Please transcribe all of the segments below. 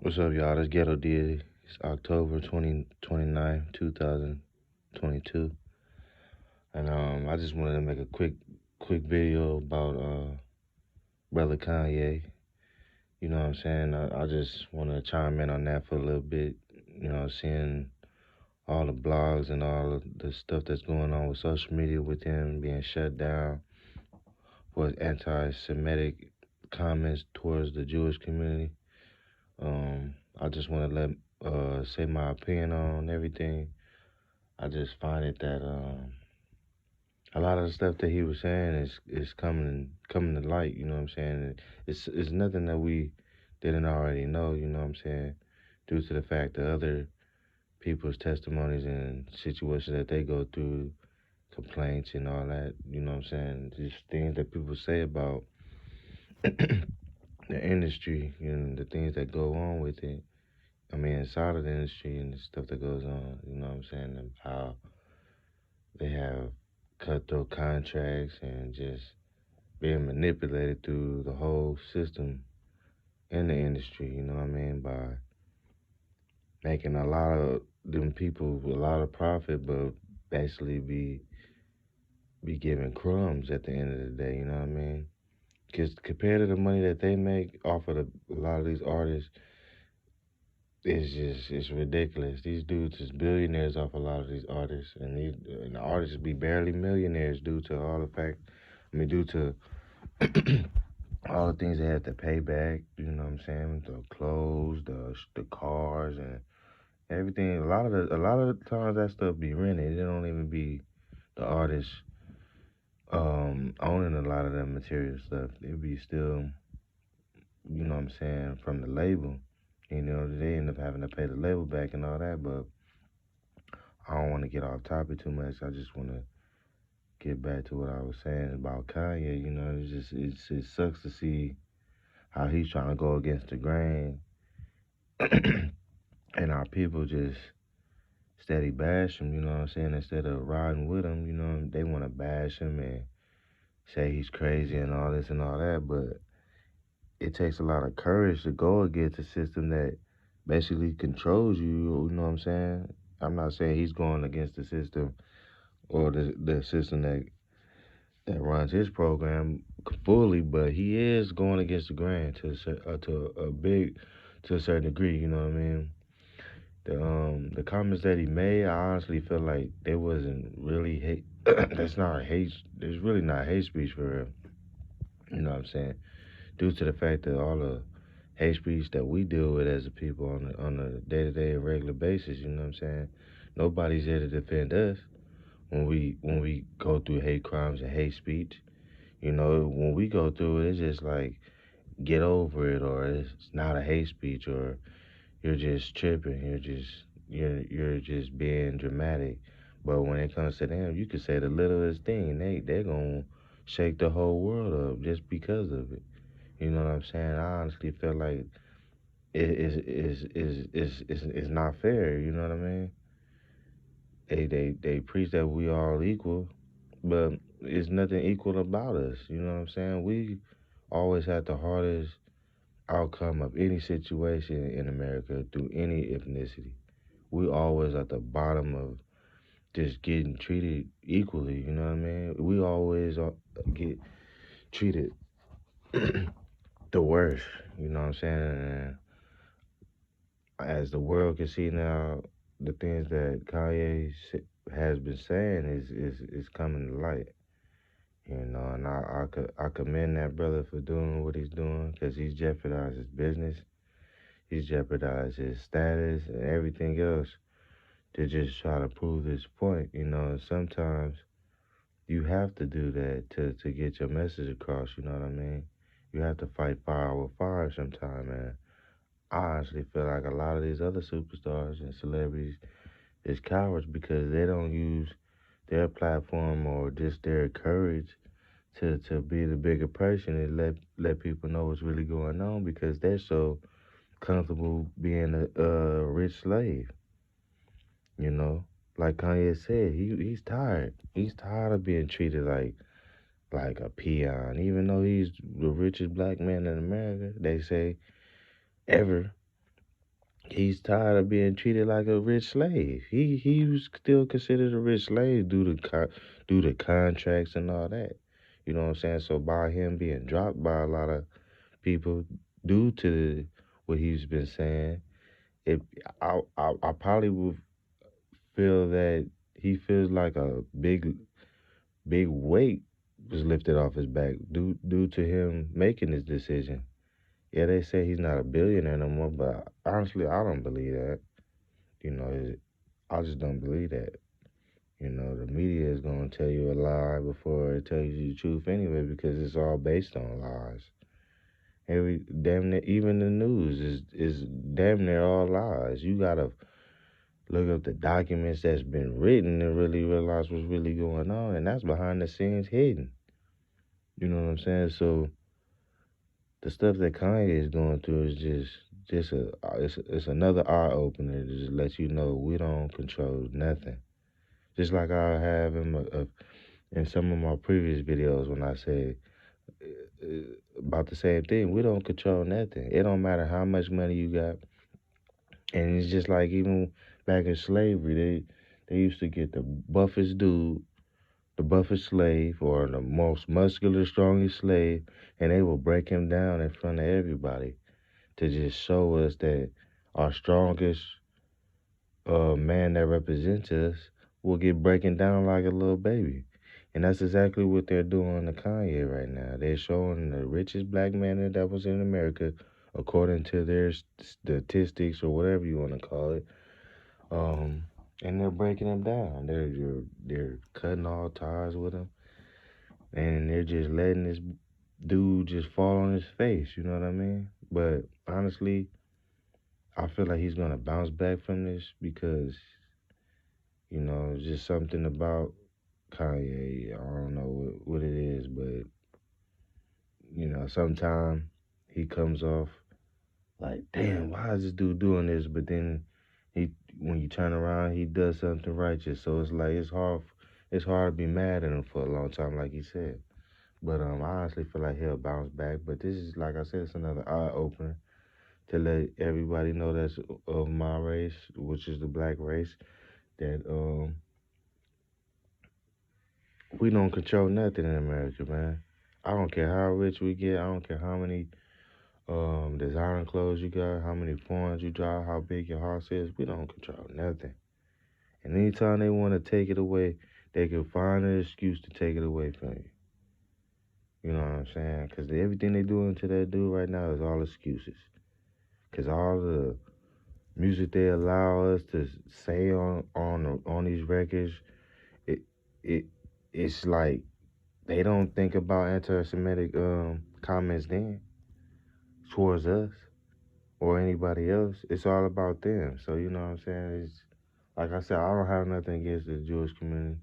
What's up, y'all? This Ghetto Deity. It's October 2022. And I just wanted to make a quick video about brother Kanye. You know what I'm saying? I just want to chime in on that for a little bit. Seeing all the blogs and all of the stuff that's going on with social media with him being shut down for his anti-Semitic comments towards the Jewish community. I just want to let say my opinion on everything. I just find it that a lot of the stuff that he was saying is coming to light. You know what I'm saying? It's nothing that we didn't already know. You know what I'm saying? Due to the fact that other people's testimonies and situations that they go through, complaints and all that. You know what I'm saying? Just things that people say about the industry and the things that go on with it. I mean, inside of the industry and the stuff that goes on. You know what I'm saying? And how they have cutthroat contracts and just being manipulated through the whole system in the industry, you know what I mean, by making a lot of them people a lot of profit, but basically be giving crumbs at the end of the day, you know what I mean? Because compared to the money that they make off of a lot of these artists, it's ridiculous. These dudes is billionaires off a lot of these artists, and the artists be barely millionaires due to all the fact. I mean, due to all the things they had to pay back, you know what I'm saying? The clothes, the cars, and everything. A lot of the times that stuff be rented. It don't even be the artists owning a lot of that material stuff. It be still, you know what I'm saying, from the label. You know, they end up having to pay the label back and all that. But I don't want to get off topic too much. I just want to get back to what I was saying about Kanye. You know, it sucks to see how he's trying to go against the grain and our people just steady bash him, you know what I'm saying? Instead of riding with him, you know, they want to bash him and say he's crazy and all this and all that. But it takes a lot of courage to go against a system that basically controls you, you know what I'm saying? I'm not saying he's going against the system or the system that runs his program fully, but he is going against the grain to a certain degree, you know what I mean? The comments that he made, I honestly feel like they wasn't really hate. That's not hate. It's really not hate speech for real. You know what I'm saying? Due to the fact that all the hate speech that we deal with as a people on a day to day and regular basis, you know what I'm saying? Nobody's there to defend us when we go through hate crimes and hate speech. You know, when we go through it, it's just like get over it, or it's not a hate speech, or you're just tripping. You're just being dramatic. But when it comes to them, you could say the littlest thing, they're gonna shake the whole world up just because of it. You know what I'm saying? I honestly feel like it's not fair. You know what I mean? They preach that we all equal, but it's nothing equal about us. You know what I'm saying? We always had the hardest outcome of any situation in America through any ethnicity. We always at the bottom of just getting treated equally. You know what I mean? We always get treated the worst. You know what I'm saying? And as the world can see now, the things that has been saying is coming to light. You know, and I commend that brother for doing what he's doing because he's jeopardized his business, he's jeopardized his status and everything else to just try to prove his point. You know, sometimes you have to do that to get your message across, you know what I mean? You have to fight fire with fire sometime, man. I honestly feel like a lot of these other superstars and celebrities is cowards because they don't use their platform or just their courage to be the bigger person and let people know what's really going on because they're so comfortable being a rich slave, you know? Like Kanye said, he's tired. He's tired of being treated like a peon. Even though he's the richest black man in America, they say ever. He's tired of being treated like a rich slave. He was still considered a rich slave due to contracts and all that. You know what I'm saying? So by him being dropped by a lot of people due to what he's been saying, it I probably would feel that he feels like a big weight was lifted off his back due to him making this decision. Yeah, they say he's not a billionaire no more, but honestly, I don't believe that. You know, I just don't believe that. You know, the media is gonna tell you a lie before it tells you the truth anyway, because it's all based on lies. Every damn near, even the news is damn near all lies. You gotta look up the documents that's been written and really realize what's really going on, and that's behind the scenes hidden. You know what I'm saying? So the stuff that Kanye is going through is just it's another eye opener to just let you know we don't control nothing. Just like I have in some of my previous videos when I said about the same thing, we don't control nothing. It don't matter how much money you got, and it's just like even back in slavery, they used to get the buffest dude, the buffest slave, or the most muscular, strongest slave, and they will break him down in front of everybody to just show us that our strongest man that represents us will get breaking down like a little baby. And that's exactly what they're doing to Kanye right now. They're showing the richest black man that was in America, according to their statistics or whatever you want to call it. Um, and they're breaking him down. They're cutting all ties with him, and they're just letting this dude just fall on his face. You know what I mean? But honestly, I feel like he's gonna bounce back from this because it's just something about Kanye. I don't know what it is, but sometimes he comes off like, damn, why is this dude doing this? But then he, when you turn around, he does something righteous. So it's like it's hard to be mad at him for a long time, like he said. But I honestly feel like he'll bounce back. But this is, like I said, it's another eye opener to let everybody know that's of my race, which is the black race, that we don't control nothing in America, man. I don't care how rich we get. I don't care how many designer clothes you got, how many phones you drive, how big your house is. We don't control nothing. And anytime they want to take it away, they can find an excuse to take it away from you. You know what I'm saying? Because everything they doing to that dude right now is all excuses. Because all the music they allow us to say on these records, it it it's like they don't think about anti-Semitic comments then towards us or anybody else. It's all about them. So you know what I'm saying? It's like I said, I don't have nothing against the Jewish community,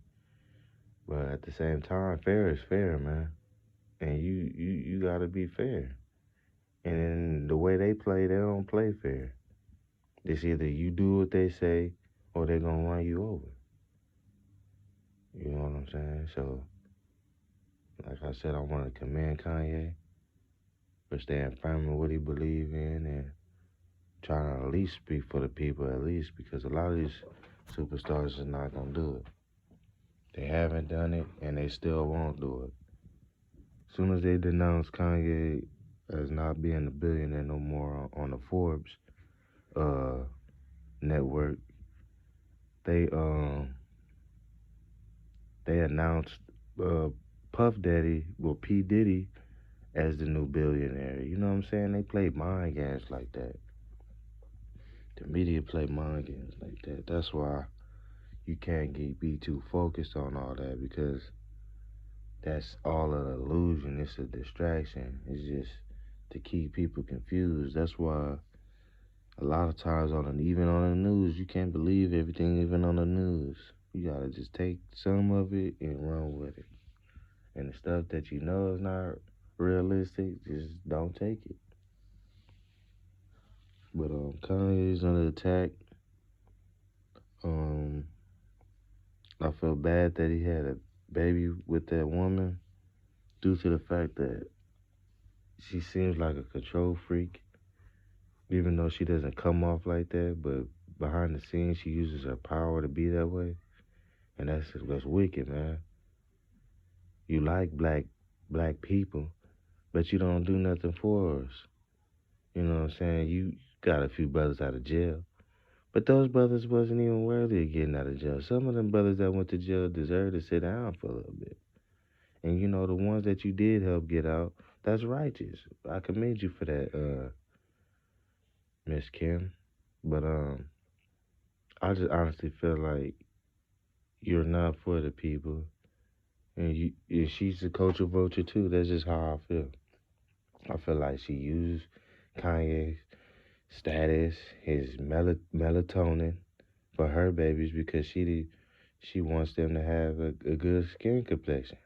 but at the same time, fair is fair, man. And you gotta be fair. And in the way they play, they don't play fair. It's either you do what they say or they're gonna run you over. You know what I'm saying? So, like I said, I want to commend Kanye for staying firm in what he believes in and trying to at least speak for the people, at least, because a lot of these superstars are not gonna do it. They haven't done it, and they still won't do it. As soon as they denounce Kanye as not being a billionaire no more on the Forbes uh, network, they they announced Puff Daddy, well P Diddy, as the new billionaire. You know what I'm saying? They play mind games like that. The media play mind games like that. That's why you can't be too focused on all that, because that's all an illusion. It's a distraction. It's just to keep people confused. That's why a lot of times even on the news, you can't believe everything even on the news. You gotta just take some of it and run with it. And the stuff that you know is not realistic, just don't take it. But Kanye's under attack. Um, I feel bad that he had a baby with that woman due to the fact that she seems like a control freak. Even though she doesn't come off like that, but behind the scenes she uses her power to be that way, and that's wicked, man. You like black people, but you don't do nothing for us. You know what I'm saying? You got a few brothers out of jail, but those brothers wasn't even worthy of getting out of jail. Some of them brothers that went to jail deserve to sit down for a little bit. And you know the ones that you did help get out, that's righteous. I commend you for that, Miss Kim. But I just honestly feel like you're not for the people, and she's a culture vulture too. That's just how I feel. I feel like she used Kanye's status, his melatonin for her babies because she wants them to have a good skin complexion.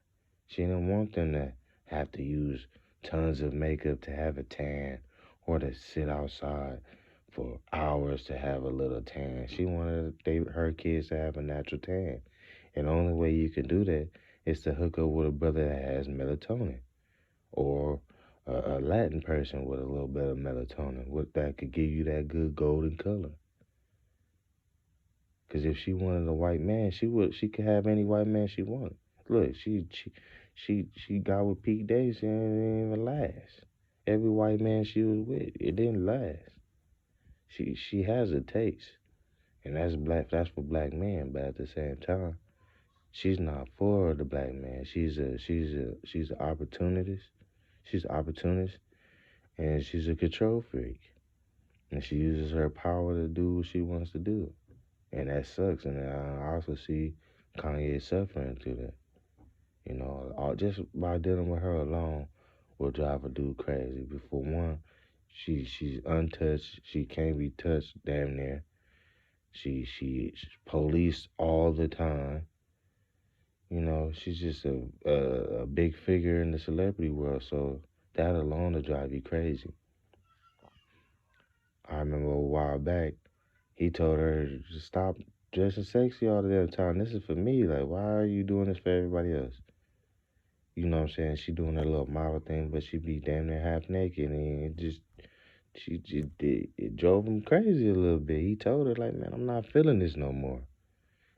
She didn't want them to have to use tons of makeup to have a tan or to sit outside for hours to have a little tan. She wanted her kids to have a natural tan. And the only way you can do that is to hook up with a brother that has melatonin or a Latin person with a little bit of melatonin that could give you that good golden color. Because if she wanted a white man, she could have any white man she wanted. Look, she got with Pete Davidson and it didn't even last. Every white man she was with, it didn't last. She has a taste, and that's for black men. But at the same time, she's not for the black man. She's an opportunist. She's an opportunist, and she's a control freak. And she uses her power to do what she wants to do, and that sucks. And I also see Kanye suffering through that. You know, just by dealing with her alone will drive a dude crazy. Before one, she's untouched. She can't be touched, damn near. She's policed all the time. You know, she's just a big figure in the celebrity world. So that alone will drive you crazy. I remember a while back, he told her to stop dressing sexy all the damn time. This is for me. Like, why are you doing this for everybody else? You know what I'm saying? She doing that little model thing, but she be damn near half naked, and it drove him crazy a little bit. He told her like, man, I'm not feeling this no more,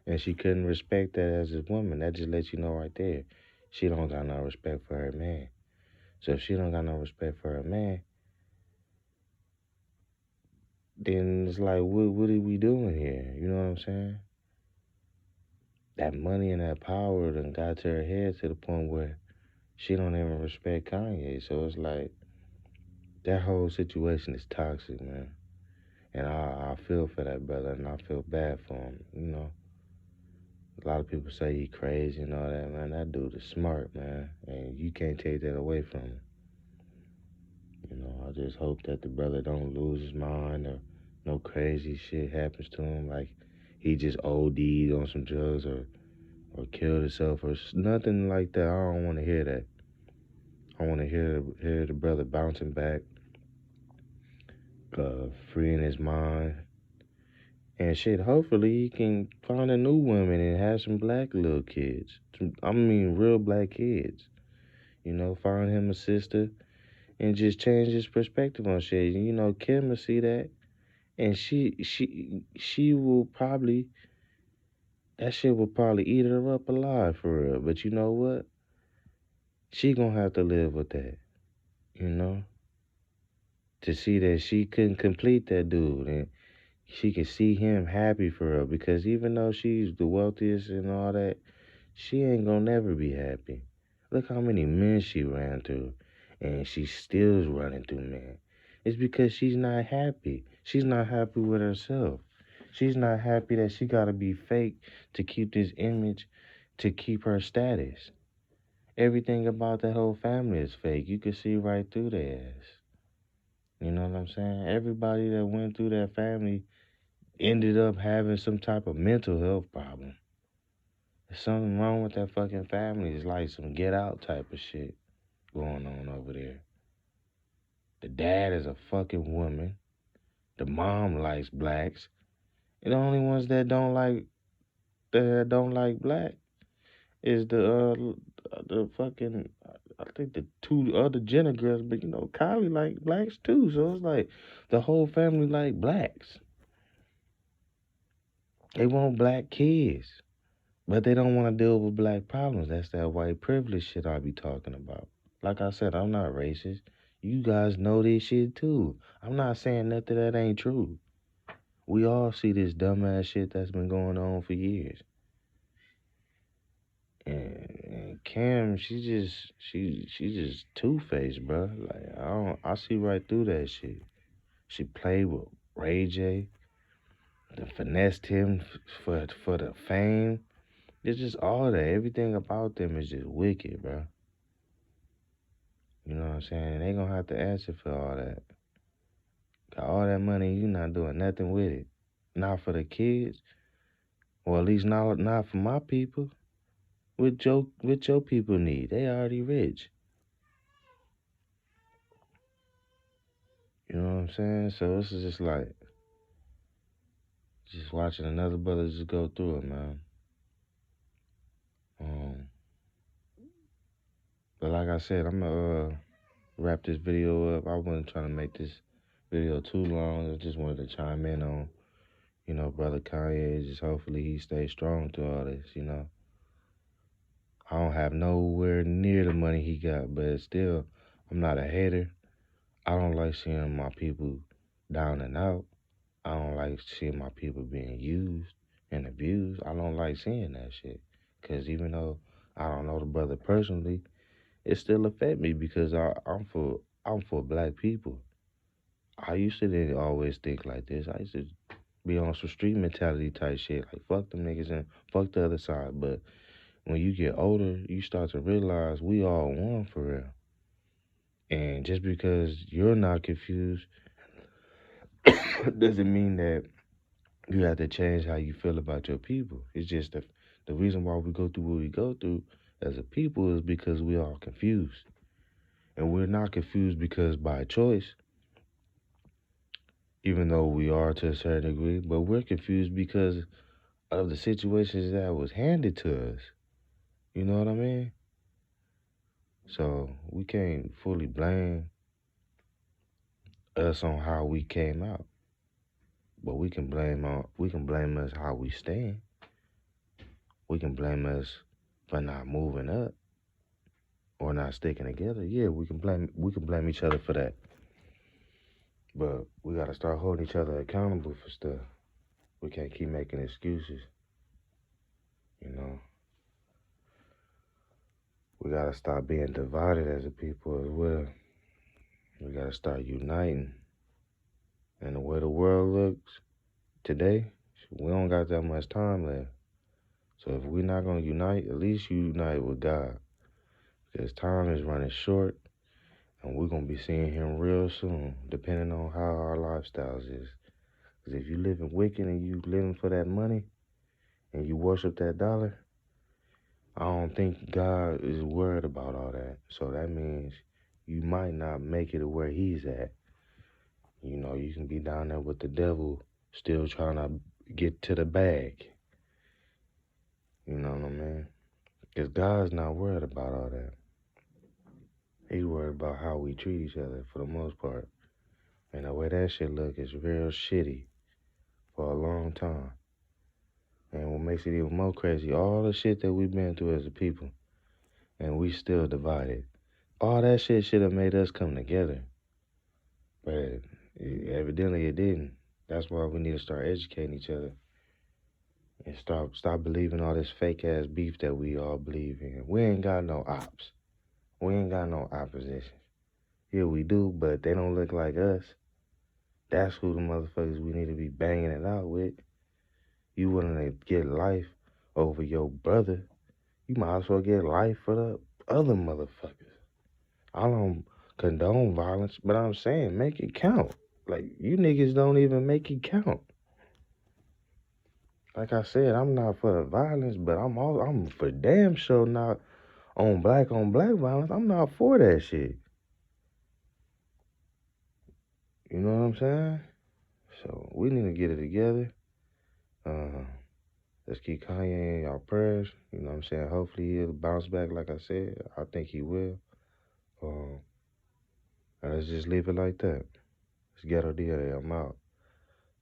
and she couldn't respect that as a woman. That just lets you know right there, she don't got no respect for her man. So if she don't got no respect for her man, then it's like, what are we doing here? You know what I'm saying? That money and that power done got to her head to the point where she don't even respect Kanye. So it's like that whole situation is toxic, man. And I feel for that brother, and I feel bad for him. You know, a lot of people say he crazy and all that, man. That dude is smart, man, and you can't take that away from him. You know, I just hope that the brother don't lose his mind or no crazy shit happens to him, like he just OD'd on some drugs or killed himself or nothing like that. I don't want to hear that. I want to hear the brother bouncing back, freeing his mind, and shit, hopefully he can find a new woman and have some black little kids. I mean, real black kids. You know, find him a sister and just change his perspective on shit. You know, Kim will see that, and she will probably that shit will probably eat her up alive for real. But you know what? She gonna have to live with that. You know, to see that she couldn't complete that dude and she can see him happy for her because even though she's the wealthiest and all that, she ain't gonna never be happy. Look how many men she ran through, and she still's running through men. It's because she's not happy. She's not happy with herself. She's not happy that she gotta be fake to keep this image, to keep her status. Everything about that whole family is fake. You can see right through their ass. You know what I'm saying? Everybody that went through that family ended up having some type of mental health problem. There's something wrong with that fucking family. It's like some get out type of shit going on over there. The dad is a fucking woman. The mom likes blacks. And the only ones that don't like black is the fucking, I think the two other Jenner girls, but Kylie like blacks too. So it's like the whole family like blacks. They want black kids, but they don't want to deal with black problems. That's that white privilege shit I be talking about. Like I said, I'm not racist. You guys know this shit too. I'm not saying nothing that ain't true. We all see this dumbass shit that's been going on for years. And Cam, she just two faced, bro. Like I see right through that shit. She played with Ray J, finessed him for the fame. It's just all that. Everything about them is just wicked, bro. You know what I'm saying? They gonna have to answer for all that. Got all that money, you not doing nothing with it. Not for the kids, or at least not for my people. What your people need? They already rich. You know what I'm saying? So this is just like just watching another brother just go through it, man. Um, but like I said, I'm gonna wrap this video up. I wasn't trying to make this video too long. I just wanted to chime in on, brother Kanye. Just hopefully he stays strong through all this. I don't have nowhere near the money he got, but still, I'm not a hater. I don't like seeing my people down and out. I don't like seeing my people being used and abused. I don't like seeing that shit. Because even though I don't know the brother personally, it still affect me because I'm for black people. I used to didn't always think like this. I used to be on some street mentality type shit. Like, fuck them niggas and fuck the other side. But when you get older, you start to realize we all one for real. And just because you're not confused doesn't mean that you have to change how you feel about your people. It's just the reason why we go through what we go through as a people is because we are confused. And we're not confused because by choice, even though we are to a certain degree, but we're confused because of the situations that was handed to us. You know what I mean? So we can't fully blame us on how we came out. But we can blame us how we stand. We can blame us for not moving up or not sticking together. Yeah, we can blame each other for that. But we gotta start holding each other accountable for stuff. We can't keep making excuses. You know, we gotta stop being divided as a people as well. We gotta start uniting. And the way the world looks today, we don't got that much time left. So if we're not gonna unite, at least unite with God. Because time is running short and we're gonna be seeing him real soon, depending on how our lifestyles is. Because if you living wicked and you living for that money and you worship that dollar, I don't think God is worried about all that. So that means you might not make it to where he's at. You can be down there with the devil still trying to get to the bag. You know what I mean? Because God's not worried about all that. He's worried about how we treat each other for the most part. And the way that shit look is real shitty for a long time. And what makes it even more crazy, all the shit that we've been through as a people, and we still divided. All that shit should have made us come together. But evidently it didn't. That's why we need to start educating each other and stop believing all this fake ass beef that we all believe in. We ain't got no ops. We ain't got no opposition. Yeah, we do, but they don't look like us. That's who the motherfuckers we need to be banging it out with. You willing to get life over your brother, you might as well get life for the other motherfuckers. I don't condone violence, but I'm saying make it count. Like, you niggas don't even make it count. Like I said, I'm not for the violence, but I'm for damn sure not on black violence. I'm not for that shit. You know what I'm saying? So we need to get it together. Uh, Let's keep Kanye in y'all prayers. You know what I'm saying? Hopefully he'll bounce back like I said. I think he will. Um, and let's just leave it like that. It's Ghetto DA. I'm out.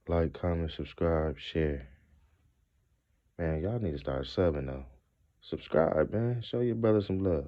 Like, comment, subscribe, share. Man, y'all need to start subbing though. Subscribe, man. Show your brother some love.